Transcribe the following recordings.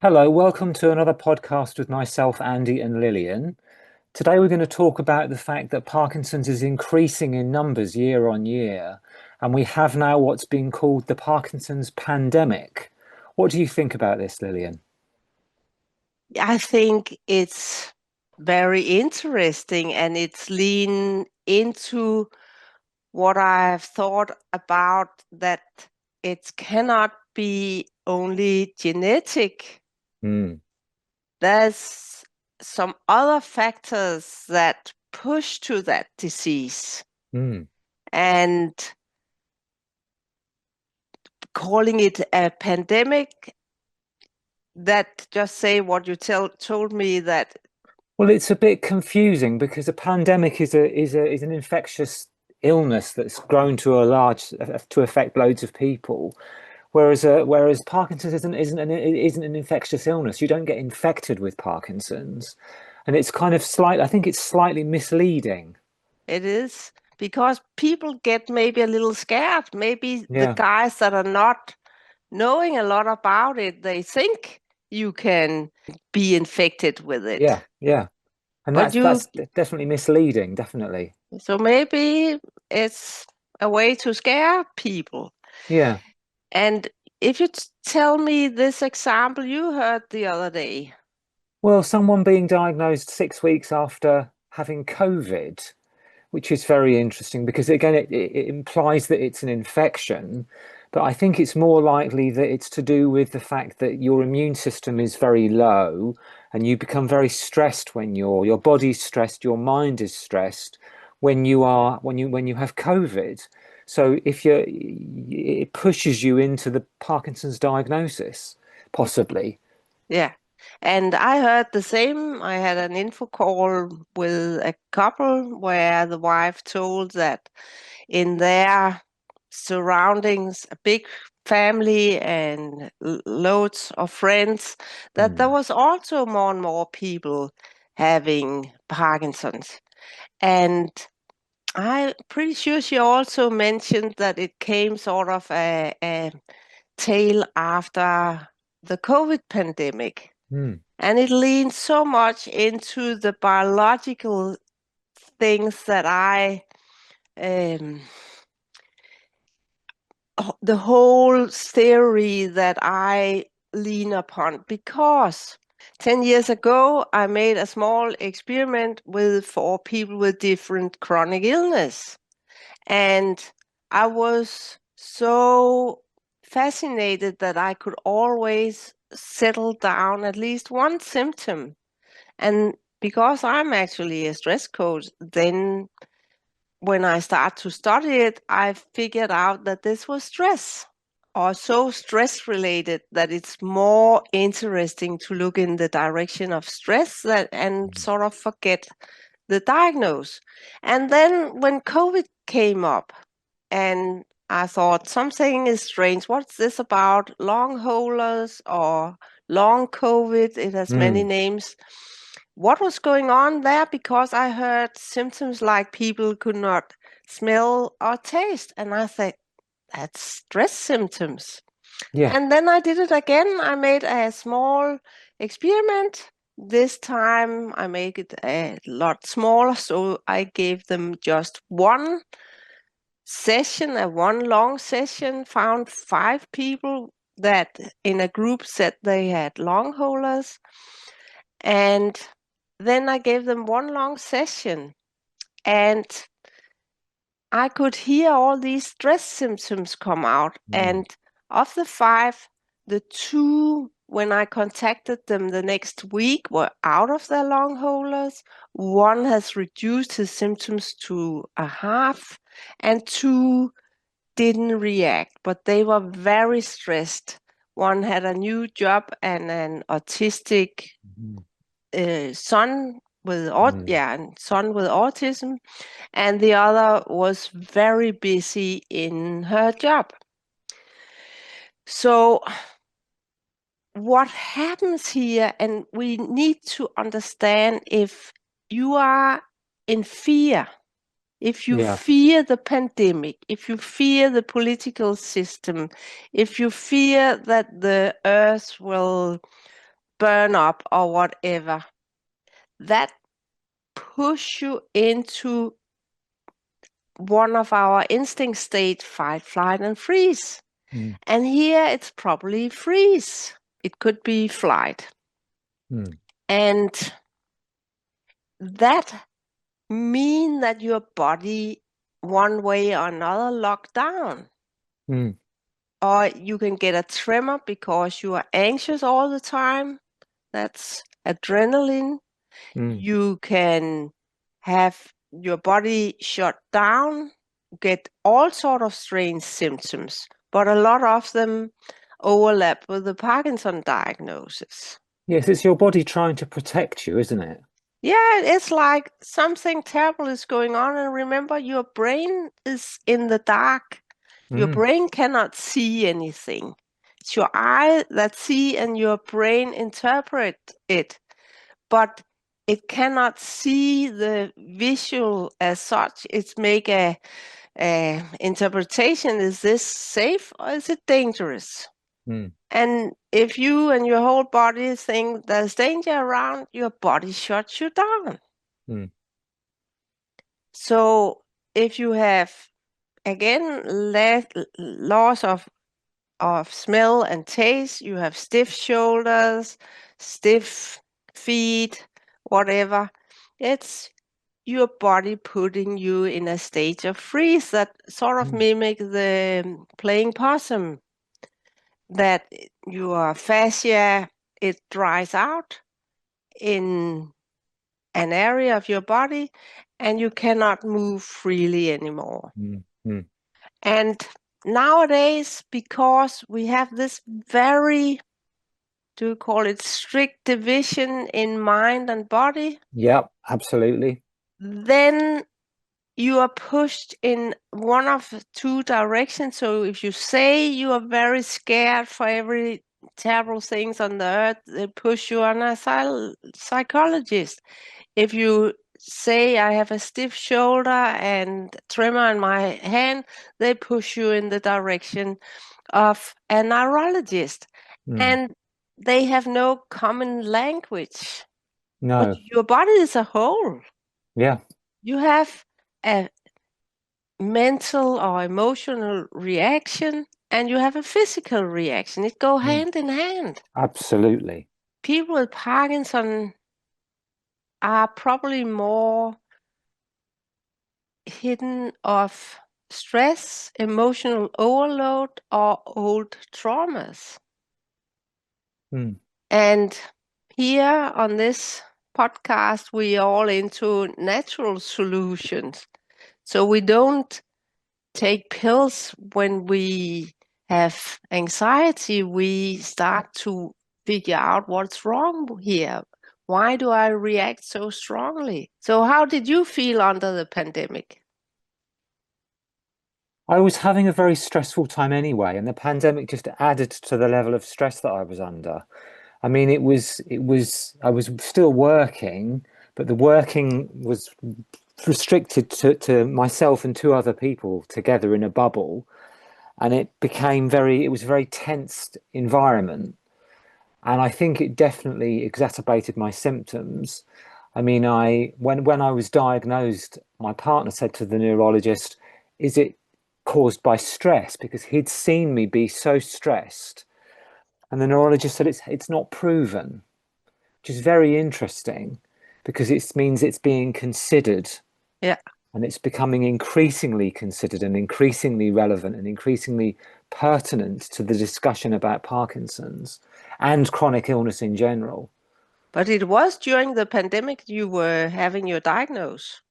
Hello, welcome to another podcast with myself, Andy, and Lillian. Today we're going to talk about the fact that Parkinson's is increasing in numbers year on year, and we have now what's been called the Parkinson's pandemic. What do you think about this, Lillian? I think it's very interesting and it's lean into what I've thought about that it cannot be only genetic. Mm, There's some other factors that push to that disease. mm. And calling it a pandemic, that just say what you told me that Well, it's a bit confusing because a pandemic is an infectious illness that's grown to a large to affect loads of people. Whereas Parkinson's isn't an infectious illness. You don't get infected with Parkinson's, and it's kind of slight. I think it's slightly misleading. it is because people get maybe a little scared. Maybe the Yeah, guys that are not knowing a lot about it, they think you can be infected with it. yeah, and But that's definitely misleading. Definitely. so maybe it's a way to scare people. Yeah. And if you tell me this example you heard the other day, Well, someone being diagnosed 6 weeks after having COVID, which is very interesting because again, it implies that it's an infection, but I think it's more likely that it's to do with the fact that your immune system is very low and you become very stressed when your body's stressed, your mind is stressed when you have COVID. So if you're it pushes you into the Parkinson's diagnosis, possibly. yeah. And I heard the same. I had an info call with a couple where the wife told that in their surroundings, a big family and loads of friends, that there Mm, was also more and more people having Parkinson's. And I'm pretty sure she also mentioned that it came sort of a tail after the COVID pandemic. mm, And it leans so much into the biological things that um, the whole theory that I lean upon because 10 years ago I made a small experiment with four people with different chronic illness. And I was so fascinated that I could always settle down at least one symptom. And because I'm actually a stress coach, then when I start to study it, I figured out that this was stress or so stress related that it's more interesting to look in the direction of stress and mm. sort of forget the diagnose. And then when COVID came up and I thought something is strange. What's this about? Long haulers or long COVID? It has many Mm. names. What was going on there? Because I heard symptoms like people could not smell or taste. And I thought, that's stress symptoms. Yeah. And then I did it again. I made a small experiment. This time I make it a lot smaller. So I gave them just one session, a one long session, found five people that in a group said they had long haulers. And then I gave them one long session. And I could hear all these stress symptoms come out. Mm. And of the five, the two, when I contacted them the next week, were out of their long haulers. One has reduced his symptoms to a half, and two didn't react, but they were very stressed. One had a new job and an autistic Mm. son with Mm. son with autism, and the other was very busy in her job. So what happens here, and we need to understand if you are in fear, if you Yeah. fear the pandemic, if you fear the political system, if you fear that the earth will burn up or whatever, that push you into one of our instinct state, fight, flight, and freeze. Mm. And here it's probably freeze. It could be flight. Mm. And that mean that your body, one way or another, locked down. Mm. Or you can get a tremor because you are anxious all the time. That's adrenaline. Mm. You can have your body shut down, get all sort of strange symptoms, but a lot of them overlap with the Parkinson diagnosis. Yes, it's your body trying to protect you, isn't it? Yeah, it's like something terrible is going on, and remember, your brain is in the dark. Your Mm. brain cannot see anything. It's your eye that see and your brain interpret it, but it cannot see the visual as such. It's make a interpretation. Is this safe or is it dangerous? Mm. And if you and your whole body think there's danger around, your body shuts you down. Mm. So if you have, again, loss of smell and taste, you have stiff shoulders, stiff feet, whatever, it's your body putting you in a state of freeze that sort of Mm. mimic the playing possum, that your fascia, it dries out in an area of your body and you cannot move freely anymore. Mm. Mm. And nowadays, because we have this very, do you call it strict division in mind and body, Yep, absolutely. then you are pushed in one of two directions. So if you say you are very scared for every terrible things on the earth, they push you on a psychologist. If you say I have a stiff shoulder and tremor in my hand, they push you in the direction of a neurologist. Mm. And they have no common language. But No. your body is a whole. Yeah. You have a mental or emotional reaction and you have a physical reaction. It go Mm. hand in hand. Absolutely. People with Parkinson are probably more hidden of stress, emotional overload, or old traumas. Mm. And here on this podcast, we are all into natural solutions. So we don't take pills when we have anxiety. We start to figure out what's wrong here. Why do I react so strongly? So, how did you feel under the pandemic? I was having a very stressful time anyway, and the pandemic just added to the level of stress that I was under. I mean, I was still working, but the working was restricted to myself and two other people together in a bubble, and it was a very tensed environment. And I think it definitely exacerbated my symptoms. I mean, when I was diagnosed, my partner said to the neurologist, "Is it caused by stress?" Because he'd seen me be so stressed, and the neurologist said it's not proven, which is very interesting because it means it's being considered Yeah, and it's becoming increasingly considered and increasingly relevant and increasingly pertinent to the discussion about Parkinson's and chronic illness in general. but it was during the pandemic you were having your diagnosis.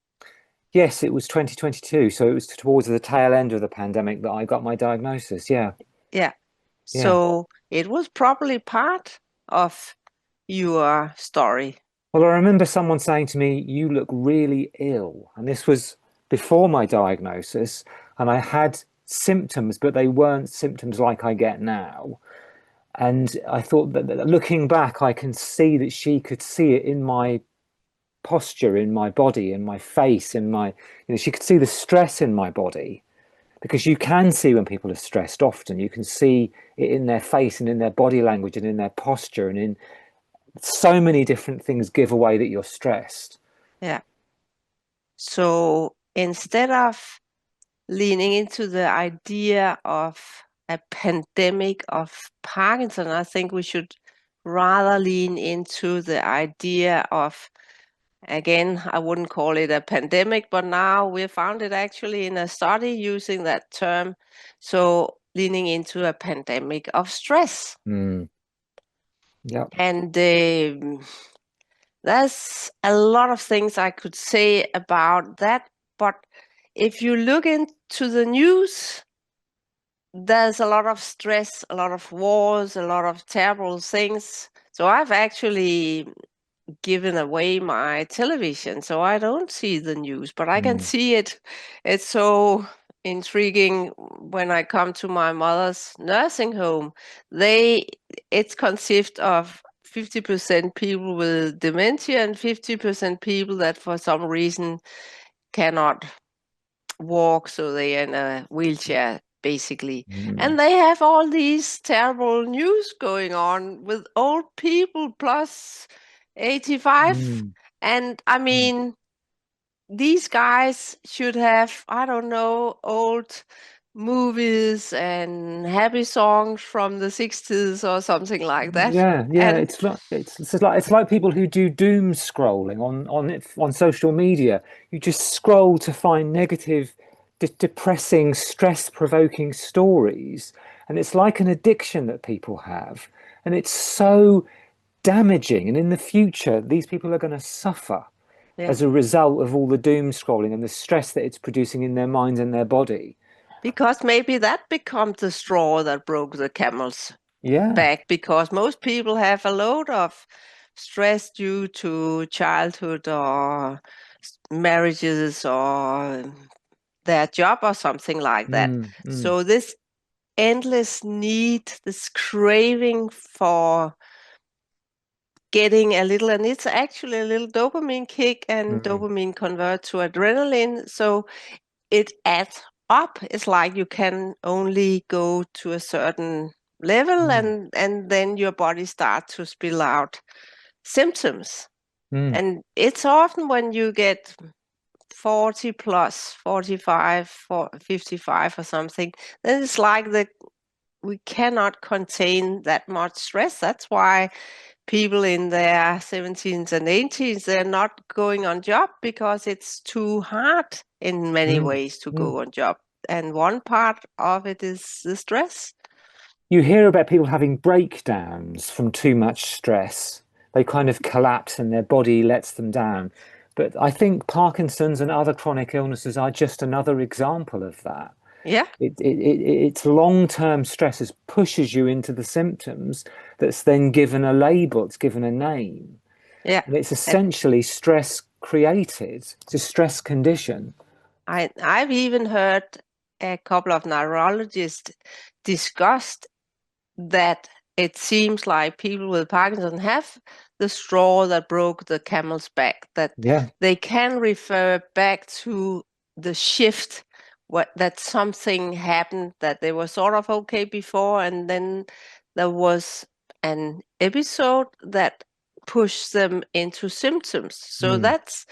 Yes, it was 2022, so it was towards the tail end of the pandemic that I got my diagnosis. Yeah, Yeah. yeah. So it was probably part of your story. Well, I remember someone saying to me, "You look really ill." And this was before my diagnosis, and I had symptoms, but they weren't symptoms like I get now. And I thought that looking back, I can see that she could see it in my posture, in my body, in my face, she could see the stress in my body because you can see when people are stressed often. You can see it in their face and in their body language and in their posture and so many different things give away that you're stressed. Yeah. So instead of leaning into the idea of a pandemic of Parkinson, I think we should rather lean into the idea of, again, I wouldn't call it a pandemic, but now we found it actually in a study using that term. So leaning into a pandemic of stress. Mm. Yeah. And there's a lot of things I could say about that. But if you look into the news, there's a lot of stress, a lot of wars, a lot of terrible things. So I've actually given away my television, so I don't see the news, but I can Mm. see it. It's so intriguing when I come to my mother's nursing home. It consists of 50% people with dementia and 50% people that for some reason cannot walk, so they are in a wheelchair basically. Mm. And they have all these terrible news going on with old people plus 85. Mm. And I Mm. mean, these guys should have, I don't know, old movies and happy songs from the 60s or something like that. Yeah, yeah. And It's like people who do doom scrolling on social media. You just scroll to find negative, depressing, stress-provoking stories, and it's like an addiction that people have, and it's so damaging. And in the future, these people are going to suffer yeah, as a result of all the doom scrolling and the stress that it's producing in their minds and their body. because maybe that becomes the straw that broke the camel's Yeah. back, because most people have a load of stress due to childhood or marriages or their job or something like that. Mm, mm, So this endless need, this craving for getting a little, and it's actually a little dopamine kick, and mm, dopamine convert to adrenaline. So it adds up. It's like you can only go to a certain level, mm, and then your body starts to spill out symptoms. mm, And it's often when you get 40 plus, 45, 55 or something, then it's like we cannot contain that much stress. That's why people in their 17s and 18s, they're not going on job because it's too hard in many mm, ways to mm. go on job. And one part of it is the stress. You hear about people having breakdowns from too much stress. They kind of collapse and their body lets them down. But I think Parkinson's and other chronic illnesses are just another example of that. Yeah, It's long-term stresses pushes you into the symptoms that's then given a label, it's given a name. yeah. And it's And essentially stress created. It's a stress condition. I've even heard a couple of neurologists discussed that it seems like people with Parkinson have the straw that broke the camel's back, that Yeah. they can refer back to the shift, that something happened, that they were sort of okay before, and then there was an episode that pushed them into symptoms. So Mm. that's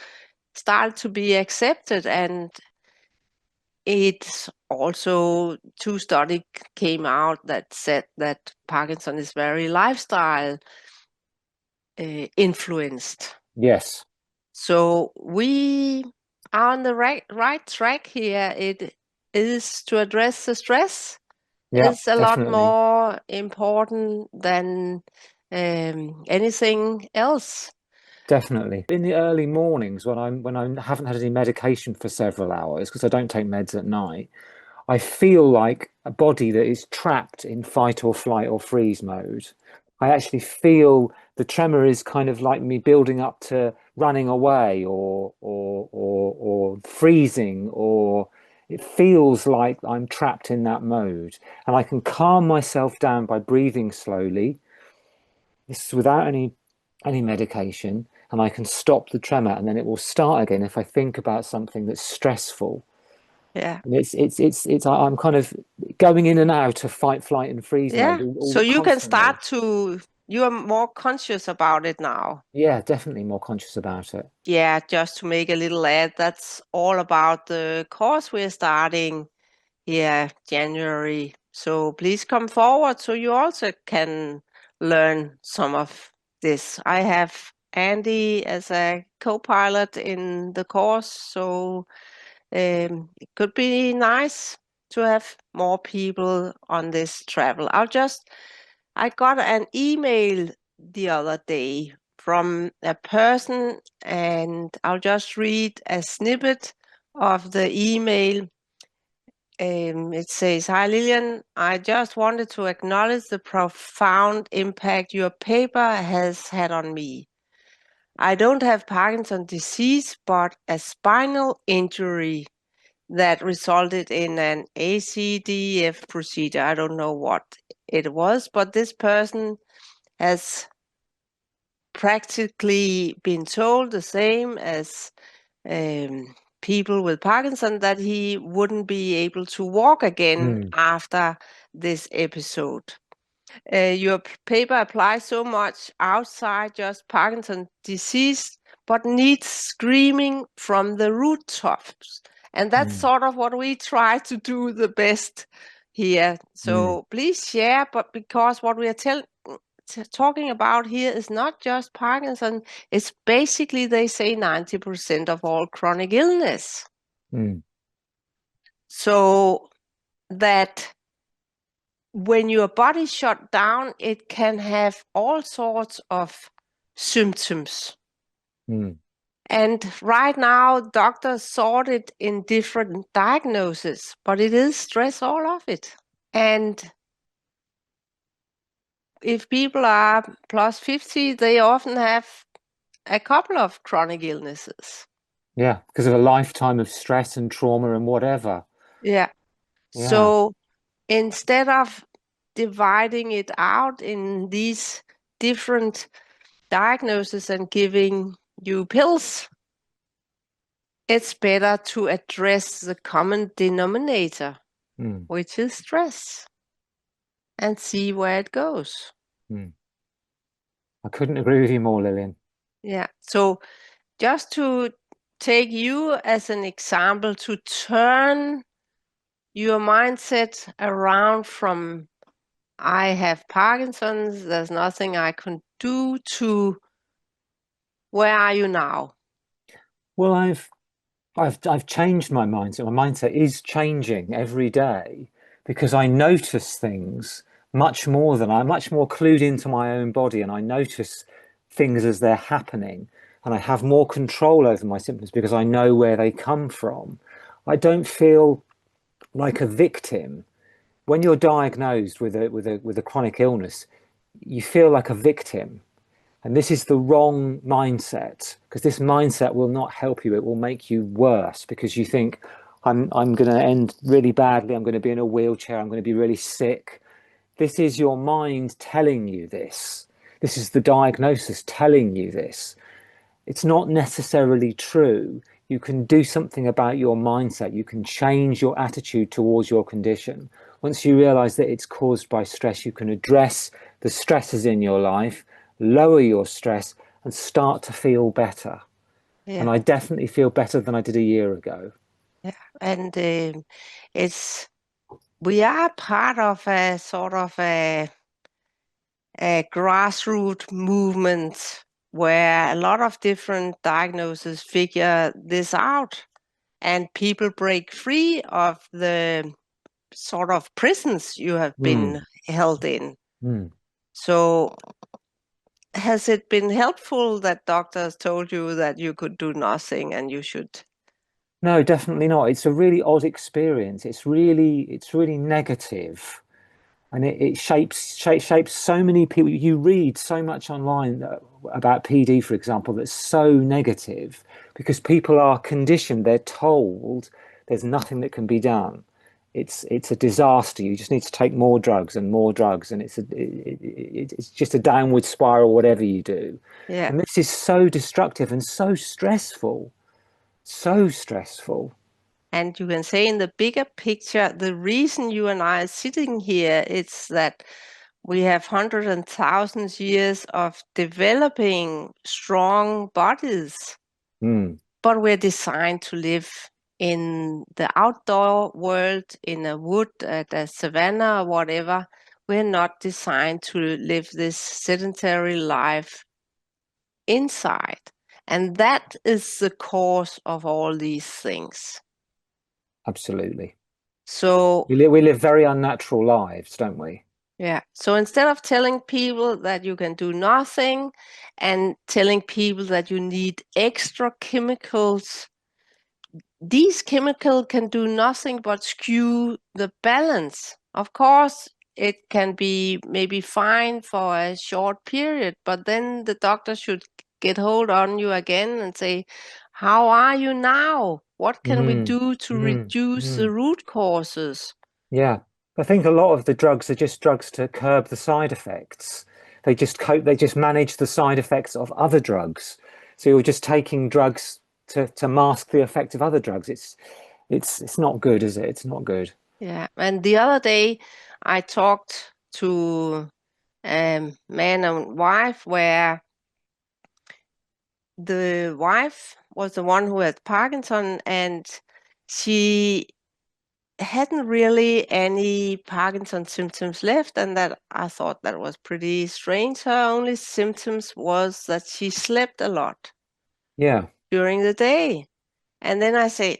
started to be accepted, and it's also two studies came out that said that Parkinson is very lifestyle influenced. Yes. So we are on the right track here. It is to address the stress. Yeah, It's a lot definitely. more important than anything else. Definitely. In the early mornings when I haven't had any medication for several hours because I don't take meds at night, I feel like a body that is trapped in fight or flight or freeze mode. I actually feel the tremor is kind of like me building up to running away or freezing, or it feels like I'm trapped in that mode. And I can calm myself down by breathing slowly. This is without any medication, and I can stop the tremor, and then it will start again if I think about something that's stressful. Yeah. And I'm kind of going in and out of fight, flight, and freeze mode Yeah. So you can constantly. start to you are more conscious about it now. Yeah, definitely more conscious about it. Yeah, just to make a little ad, that's all about the course we're starting here January. So please come forward so you also can learn some of this. I have Andy as a co-pilot in the course, so it could be nice to have more people on this travel. I got an email the other day from a person, and I'll just read a snippet of the email. It says, "Hi Lillian, I just wanted to acknowledge the profound impact your paper has had on me. I don't have Parkinson's disease, but a spinal injury that resulted in an ACDF procedure. I don't know what it was, but this person has practically been told the same as people with Parkinson, that he wouldn't be able to walk again Mm, after this episode. Your paper applies so much outside just Parkinson's disease, but needs screaming from the rooftops. And that's mm, sort of what we try to do the best here. mm, So please share, but because what we are talking about here is not just Parkinson, it's basically, they say, 90% of all chronic illness. mm, So that when your body shut down, it can have all sorts of symptoms. mm, And right now, doctors sort it in different diagnoses, but it is stress, all of it. And if people are plus 50, they often have a couple of chronic illnesses. yeah, because of a lifetime of stress and trauma and whatever. Yeah. Yeah. So instead of dividing it out in these different diagnoses and giving you pills, it's better to address the common denominator, Mm, which is stress, and see where it goes. mm. I couldn't agree with you more, Lillian. Yeah. So just to take you as an example, to turn your mindset around from "I have Parkinson's, there's nothing I can do," to "Where are you now?" Well, I've changed my mindset. My mindset is changing every day because I notice things I'm much more clued into my own body, and I notice things as they're happening, and I have more control over my symptoms because I know where they come from. I don't feel like a victim. When you're diagnosed with a chronic illness, you feel like a victim. And this is the wrong mindset, because this mindset will not help you. It will make you worse because you think, I'm going to end really badly. I'm going to be in a wheelchair. I'm going to be really sick. This is your mind telling you this. This is the diagnosis telling you this. It's not necessarily true. You can do something about your mindset. You can change your attitude towards your condition. Once you realize that it's caused by stress, you can address the stresses in your life, lower your stress, and start to feel better. Yeah, And I definitely feel better than I did a year ago. yeah. And it's we are part of a sort of a grassroots movement where a lot of different diagnoses figure this out, and people break free of the sort of prisons you have been Mm, held in. mm. So has it been helpful that doctors told you that you could do nothing and you should? No, definitely not. It's a really odd experience. It's really negative. And it shapes so many people. You read so much online about PD, for example, that's so negative because people are conditioned. They're told there's nothing that can be done. It's a disaster. You just need to take more drugs, and it's just a downward spiral, whatever you do. Yeah. And this is so destructive and so stressful, so stressful. And you can say, in the bigger picture, the reason you and I are sitting here is that We have hundreds and thousands years of developing strong bodies, Mm. but we're designed to live in the outdoor world, in a wood, at a savanna, or whatever. We're not designed to live this sedentary life inside. And that is the cause of all these things. Absolutely. So, We live very unnatural lives, don't we? yeah. So instead of telling people that you can do nothing and telling people that you need extra chemicals, these chemicals can do nothing but skew the balance. Of course, it can be maybe fine for a short period, but then the doctor should get hold on you again and say, how are you now? What can we Mm. do to Mm. reduce the Mm. root causes? Yeah. I think a lot of the drugs are just drugs to curb the side effects. They just manage the side effects of other drugs. So you're just taking drugs to mask the effect of other drugs. It's not good, is it? It's not good. Yeah. And the other day, I talked to a man and wife where the wife was the one who had Parkinson, and she hadn't really any Parkinson symptoms left, and that I thought that was pretty strange. Her only symptoms was that she slept a lot Yeah. during the day. And then I said,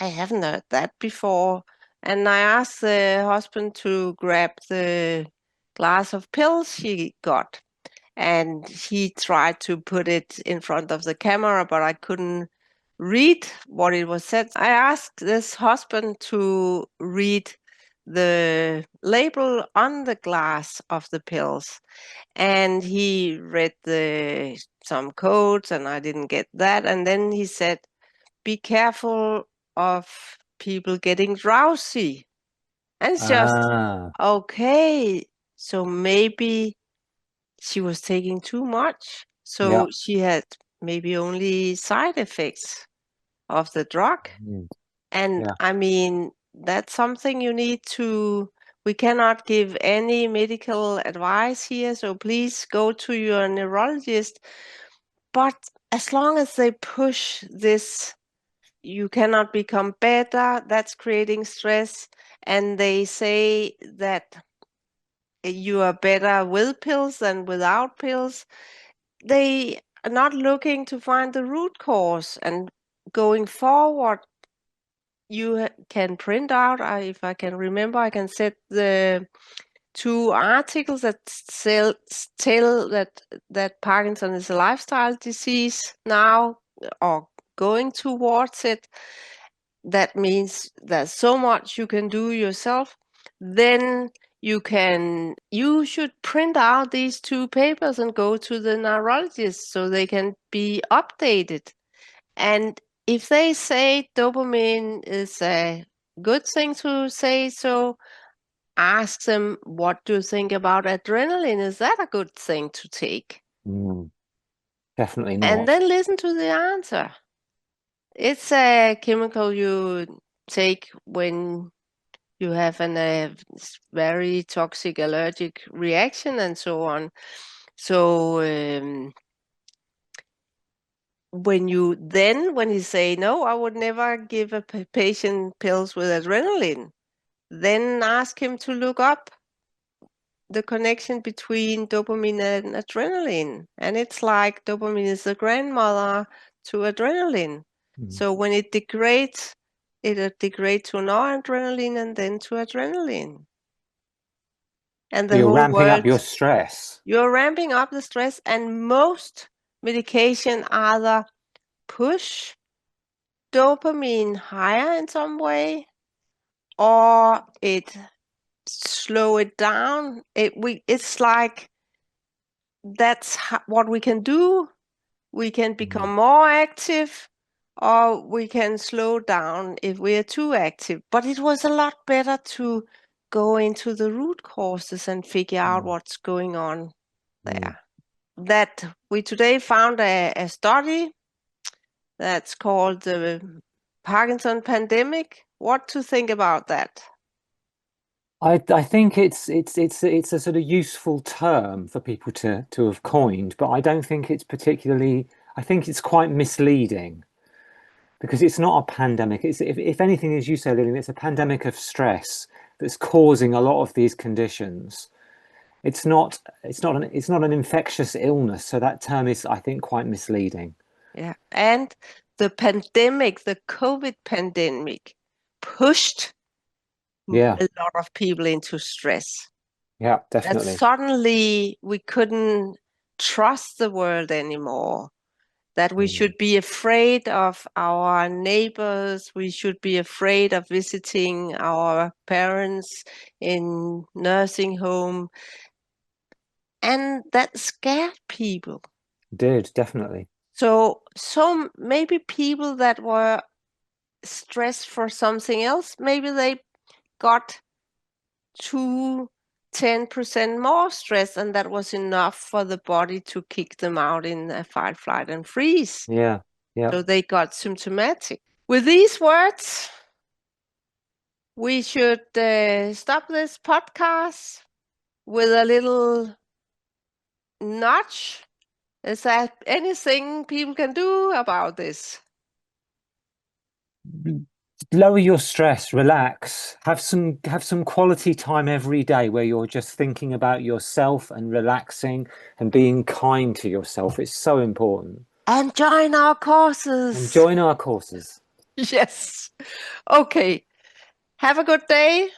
I haven't heard that before. And I asked the husband to grab the glass of pills she got. And he tried to put it in front of the camera, but I couldn't read what it was said. I asked this husband to read the label on the glass of the pills, and he read some codes, and I didn't get that. And then he said, be careful of people getting drowsy. And it's just, Ah, okay, so maybe she was taking too much. yeah. So she had maybe only side effects of the drug. Mm. And Yeah. I mean, that's something you need to, we cannot give any medical advice here. So please go to your neurologist. But as long as they push this, you cannot become better, that's creating stress. And they say that you are better with pills than without pills. They are not looking to find the root cause. And going forward, you can print out, if I can remember, I can set the two articles that tell that Parkinson is a lifestyle disease now, or going towards it. That means there's so much you can do yourself. Then you should print out these two papers and go to the neurologist so they can be updated. And if they say dopamine is a good thing to say, so ask them, what do you think about adrenaline? Is that a good thing to take? Mm. Definitely And not. then listen to the answer. It's a chemical you take when you have a very toxic allergic reaction and so on. So when you say, no, I would never give a patient pills with adrenaline, then ask him to look up the connection between dopamine and adrenaline. And it's like dopamine is the grandmother to adrenaline. Mm. So when it degrades, it'll degrade to noradrenaline and then to adrenaline. And So the you're whole ramping up world, your stress. you're ramping up the stress, and most medication either push dopamine higher in some way, or it slow it down. It's like that's what we can do. We can Mm. become more active, or we can slow down if we are too active. But it was a lot better to go into the root causes and figure out Mm. what's going on Mm. there. That we today found a study that's called the Parkinson pandemic. What to think about that? I think it's a sort of useful term for people to have coined, but I don't think it's particularly. I think it's quite misleading because it's not a pandemic. It's if anything, as you say, Lillian, it's a pandemic of stress that's causing a lot of these conditions. It's not an infectious illness, so that term is, I think, quite misleading. Yeah. And the pandemic, the COVID pandemic, pushed Yeah, a lot of people into stress. yeah, That definitely. suddenly we couldn't trust the world anymore. That we Mm. should be afraid of our neighbors, we should be afraid of visiting our parents in nursing home, and that scared people. Did definitely. So some maybe people that were stressed for something else, maybe they got to 10% more stress, and that was enough for the body to kick them out in a fight, flight, and freeze. Yeah, yeah. So they got symptomatic. With these words, we should stop this podcast with a little nudge. Is there anything people can do about this? Lower your stress, relax, have some quality time every day where you're just thinking about yourself and relaxing and being kind to yourself. It's so important. And join our And courses. join our courses. Yes. Okay. Have a good day.